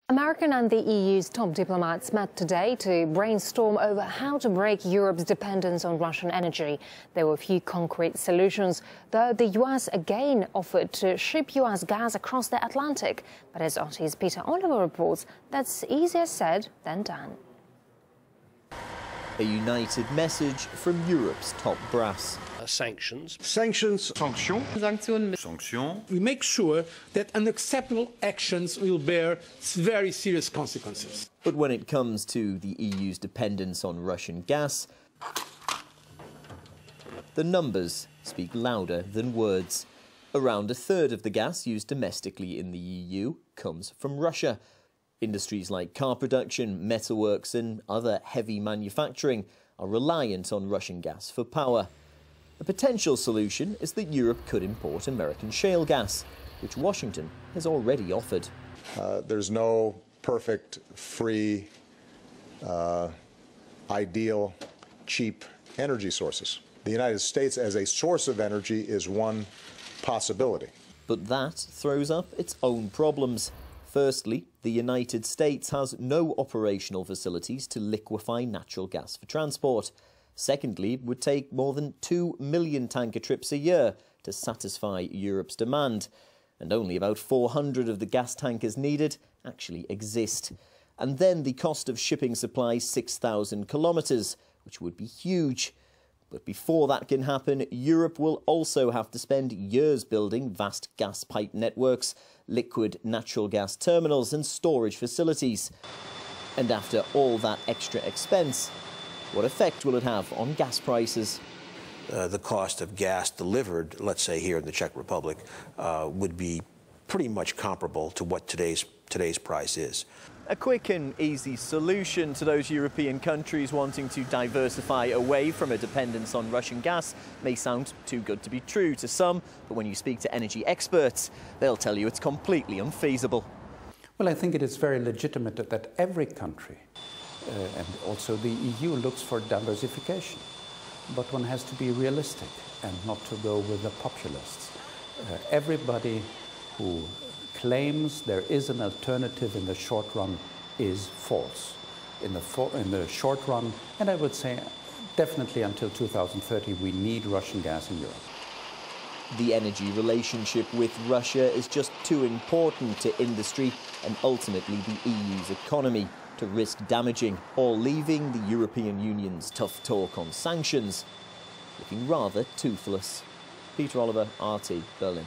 American and the EU's top diplomats met today to brainstorm over how to break Europe's dependence on Russian energy. There were few concrete solutions, though the US again offered to ship US gas across the Atlantic. But as RT's Peter Oliver reports, that's easier said than done. A united message from Europe's top brass. Sanctions. Sanctions. Sanctions. We make sure that unacceptable actions will bear very serious consequences. But when it comes to the EU's dependence on Russian gas, the numbers speak louder than words. Around a third of the gas used domestically in the EU comes from Russia. Industries like car production, metalworks and other heavy manufacturing are reliant on Russian gas for power. A potential solution is that Europe could import American shale gas, which Washington has already offered. There's no perfect, free, ideal, cheap energy sources. The United States as a source of energy is one possibility. But that throws up its own problems. Firstly, the United States has no operational facilities to liquefy natural gas for transport. Secondly, it would take more than 2 million tanker trips a year to satisfy Europe's demand. And only about 400 of the gas tankers needed actually exist. And then the cost of shipping supplies 6,000 kilometres, which would be huge. But before that can happen, Europe will also have to spend years building vast gas pipe networks, liquid natural gas terminals and storage facilities. And after all that extra expense, what effect will it have on gas prices? The cost of gas delivered, let's say here in the Czech Republic, would be pretty much comparable to what today's price is. A quick and easy solution to those European countries wanting to diversify away from a dependence on Russian gas may sound too good to be true to some, but when you speak to energy experts, they'll tell you it's completely unfeasible. Well, I think it is very legitimate that every country, and also the EU, looks for diversification. But one has to be realistic and not to go with the populists. Everybody who claims there is an alternative in the short run is false. In the short run, and I would say definitely until 2030, we need Russian gas in Europe. The energy relationship with Russia is just too important to industry and ultimately the EU's economy to risk damaging or leaving the European Union's tough talk on sanctions looking rather toothless. Peter Oliver, RT, Berlin.